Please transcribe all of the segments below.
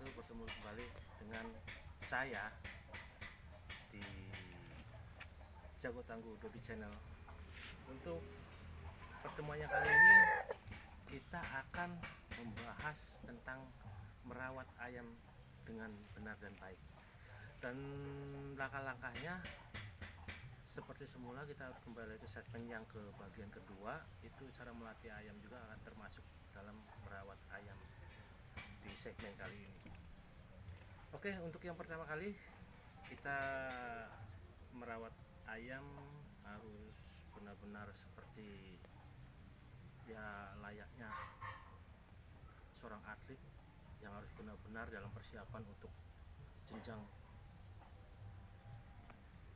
wabarakatuh. Bertemu kembali dengan saya di Jago Tangguh Dodi Channel. Untuk pertemuannya kali ini kita akan membahas tentang merawat ayam dengan benar dan baik. Dan langkah-langkahnya seperti semula, kita harus kembali ke segmen yang ke bagian kedua, itu cara melatih ayam juga akan termasuk dalam merawat ayam di segmen kali ini. Oke, untuk yang pertama kali kita merawat ayam harus benar-benar seperti ya layaknya seorang atlet yang harus benar-benar dalam persiapan untuk jenjang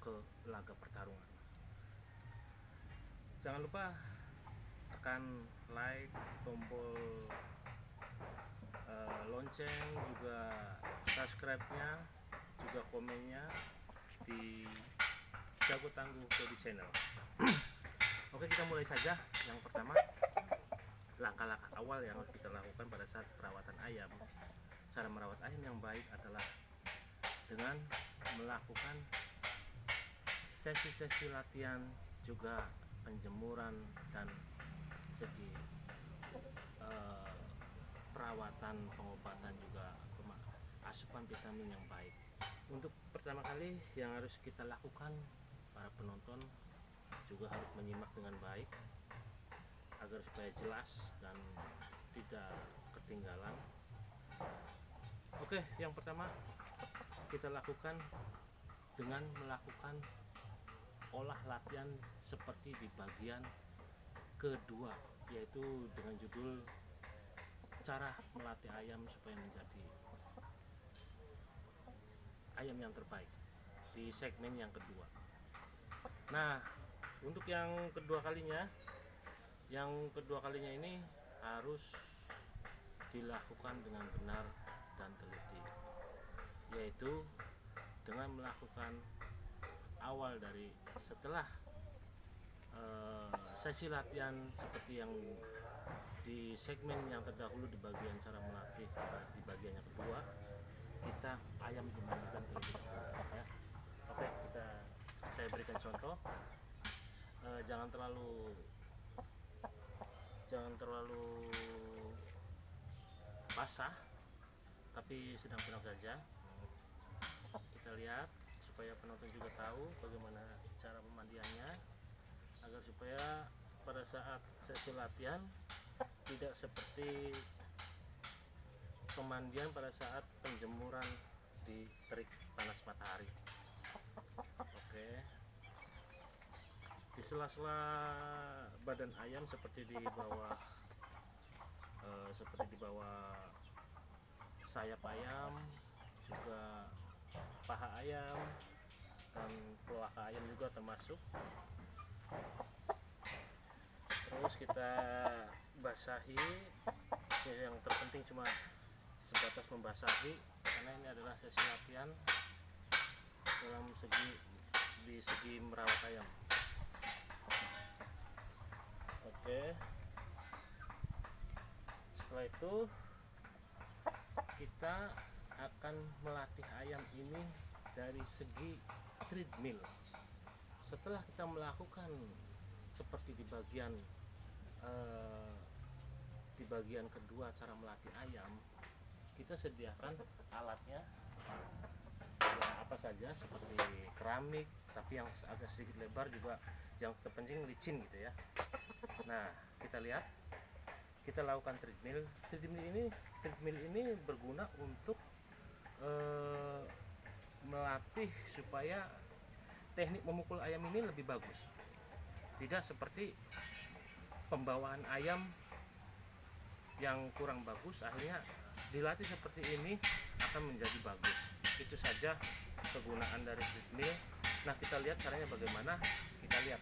ke laga pertarungan. Jangan lupa tekan like, tombol lonceng, juga subscribe-nya, juga komennya di Jago Tangguh Dodi Channel. Oke, kita mulai saja. Yang pertama, langkah-langkah awal yang harus kita lakukan pada saat perawatan ayam. Cara merawat ayam yang baik adalah dengan melakukan sesi-sesi latihan, juga penjemuran dan segi perawatan, pengobatan, juga asupan vitamin yang baik. Untuk pertama kali yang harus kita lakukan, para penonton juga harus menyimak dengan baik agar supaya jelas dan tidak ketinggalan. Oke, yang pertama kita lakukan dengan melakukan olah latihan seperti di bagian kedua, yaitu dengan judul cara melatih ayam supaya menjadi ayam yang terbaik di segmen yang kedua. Nah, untuk yang kedua kalinya ini harus dilakukan dengan benar dan teliti, yaitu dengan melakukan awal dari setelah sesi latihan seperti yang di segmen yang terdahulu di bagian cara melatih, di bagian yang kedua kita ayam dimandikan terlebih dahulu ya. Oke, saya berikan contoh. Jangan terlalu basah, tapi sedang-sedang saja. Kita lihat supaya penonton juga tahu bagaimana cara pemandiannya, agar supaya pada saat sesi latihan tidak seperti pemandian pada saat penjemuran di terik panas matahari. Oke, di sela-sela badan ayam seperti di bawah sayap ayam, juga paha ayam dan pelaka ayam juga termasuk. Terus kita basahi, yang terpenting cuma sebatas membasahi, karena ini adalah sesi latihan dalam segi merawat ayam. Oke, setelah itu kita akan melatih ayam ini dari segi treadmill. Setelah kita melakukan seperti di bagian kedua cara melatih ayam, kita sediakan alatnya ya, apa saja, seperti keramik tapi yang agak sedikit lebar, juga yang terpenting licin gitu ya. Nah, kita lihat, kita lakukan treadmill. Treadmill ini berguna untuk melatih supaya teknik memukul ayam ini lebih bagus. Tidak seperti pembawaan ayam yang kurang bagus, akhirnya dilatih seperti ini akan menjadi bagus. Itu saja kegunaan dari treadmill. Nah, kita lihat caranya bagaimana. Kita lihat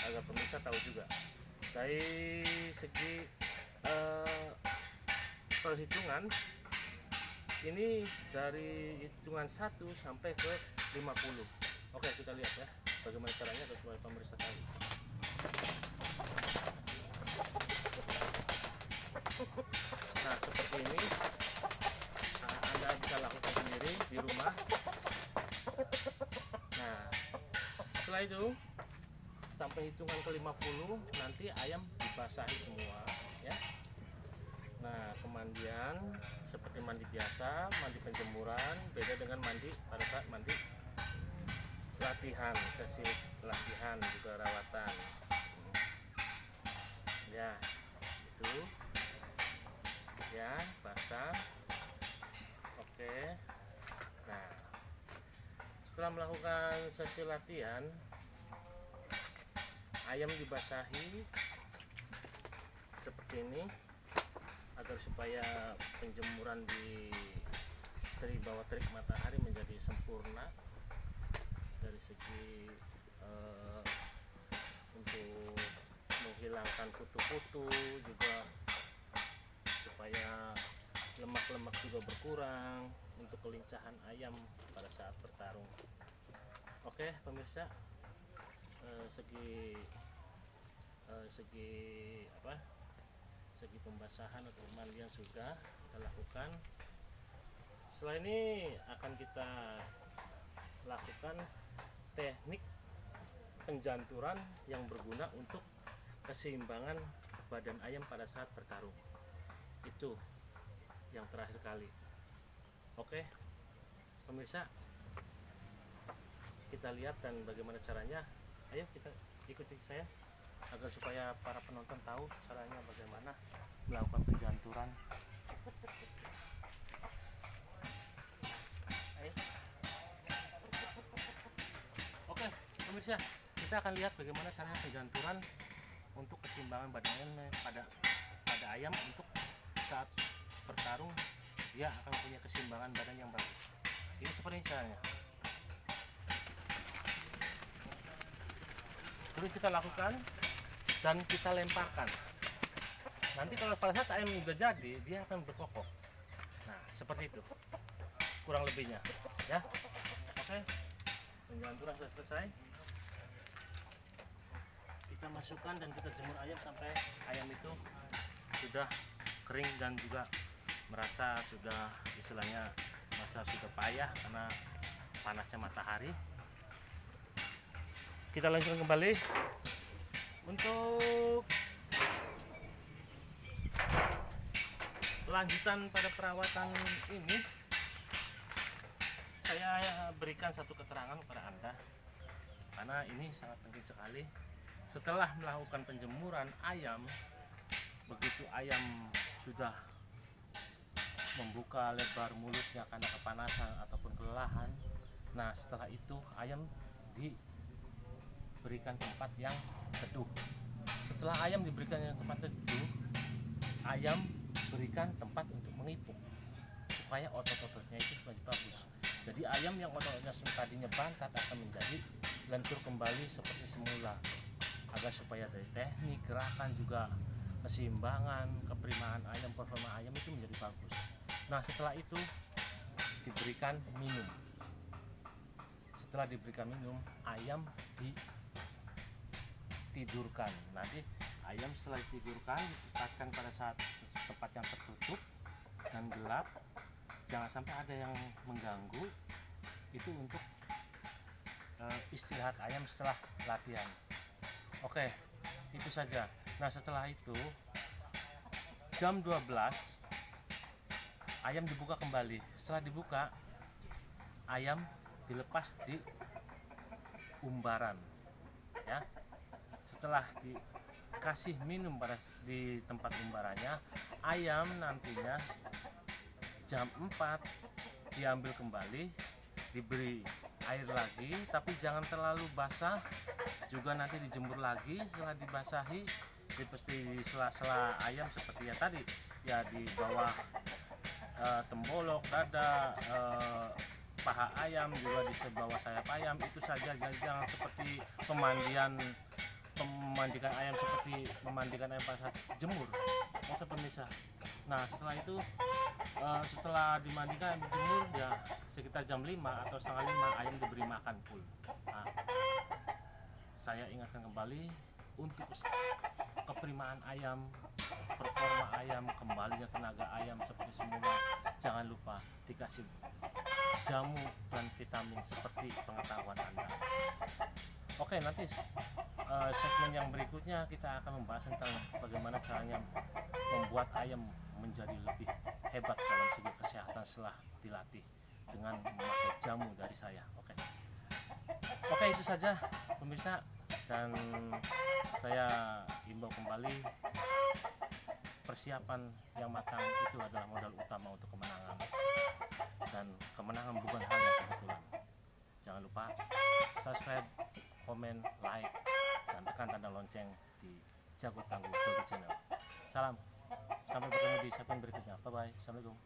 agar pemirsa tahu juga. Dari segi perhitungan, ini dari hitungan 1 sampai ke 50. Oke, kita lihat ya bagaimana caranya supaya pemirsa tahu. Nah, seperti ini. Nah, Anda setelah itu sampai hitungan ke-50 nanti ayam dibasahi semua ya. Nah, pemandian seperti mandi biasa, mandi penjemuran, beda dengan mandi pada saat mandi latihan, sesi latihan juga rawatan. Ya, itu ya, basah. Oke. Nah, setelah melakukan sesi latihan, ayam dibasahi seperti ini agar supaya penjemuran dari bawah terik matahari menjadi sempurna dari segi untuk menghilangkan kutu-kutu, juga supaya lemak-lemak juga berkurang untuk kelincahan ayam pada saat bertarung. Oke pemirsa, segi pembasahan atau pemandian sudah kita lakukan. Setelah ini akan kita lakukan teknik penjanturan yang berguna untuk keseimbangan badan ayam pada saat bertarung. Itu yang terakhir kali. Oke pemirsa, kita lihat dan bagaimana caranya. Ayo kita ikuti saya agar supaya para penonton tahu caranya bagaimana melakukan penjanturan. Ayo. Oke pemirsa, kita akan lihat bagaimana caranya penjanturan untuk keseimbangan badan ayam pada ayam untuk saat bertarung. Dia akan punya keseimbangan badan yang bagus. Ini seperti caranya. Terus kita lakukan dan kita lemparkan. Nanti kalau pada saat ayam sudah jadi, dia akan berkokok. Nah, seperti itu kurang lebihnya ya. Oke, penjanturan sudah selesai. Kita masukkan dan kita jemur ayam sampai ayam itu sudah kering dan juga merasa sudah istilahnya payah karena panasnya matahari. Kita lanjutkan kembali untuk lanjutan pada perawatan ini. Saya berikan satu keterangan kepada Anda karena ini sangat penting sekali. Setelah melakukan penjemuran ayam, begitu ayam sudah membuka lebar mulutnya karena kepanasan ataupun kelelahan, nah setelah itu ayam diberikan tempat yang teduh. Setelah ayam diberikan tempat teduh, ayam berikan tempat untuk mengipung supaya otot-ototnya itu menjadi bagus. Jadi ayam yang ototnya tadinya bantat akan menjadi lentur kembali seperti semula, agar supaya dari teknik gerakan juga keseimbangan, keprimaan ayam, performa ayam itu menjadi bagus. Nah setelah itu diberikan minum. Setelah diberikan minum, ayam ditidurkan. Nanti ayam setelah ditidurkan ditempatkan pada saat tempat yang tertutup dan gelap, jangan sampai ada yang mengganggu. Itu untuk istirahat ayam setelah latihan. Oke, itu saja. Nah setelah itu jam 12 ayam dibuka kembali. Setelah dibuka, ayam dilepas di umbaran ya. Setelah dikasih minum di tempat umbarannya, ayam nantinya jam 4 diambil kembali, diberi air lagi, tapi jangan terlalu basah, juga nanti dijemur lagi. Setelah dibasahi di sela-sela ayam seperti ya tadi ya, di bawah tembolok dada, paha ayam, juga di bawah sayap ayam. Itu saja, jangan seperti memandikan ayam seperti memandikan ayam pas jemur. Oke pemirsa, nah setelah itu setelah dimandikan dijemur ya sekitar jam 5 atau setengah 5 ayam diberi makan full. Nah, saya ingatkan kembali untuk keprimaan ayam, performa ayam, kembalinya tenaga ayam seperti semula. Jangan jangan lupa dikasih jamu dan vitamin seperti pengetahuan Anda. Oke, nanti segmen yang berikutnya kita akan membahas tentang bagaimana caranya membuat ayam menjadi lebih hebat dalam segi kesehatan setelah dilatih dengan memakai jamu dari saya. Oke, itu saja pemirsa, dan saya imbau kembali, persiapan yang matang itu adalah modal utama untuk kemenangan, dan kemenangan bukan hal yang kebetulan. Jangan lupa subscribe, komen, like, dan tekan tanda lonceng di Jago Tangguh Doggy Channel. Salam, sampai bertemu di segmen berikutnya. Bye bye, assalamualaikum.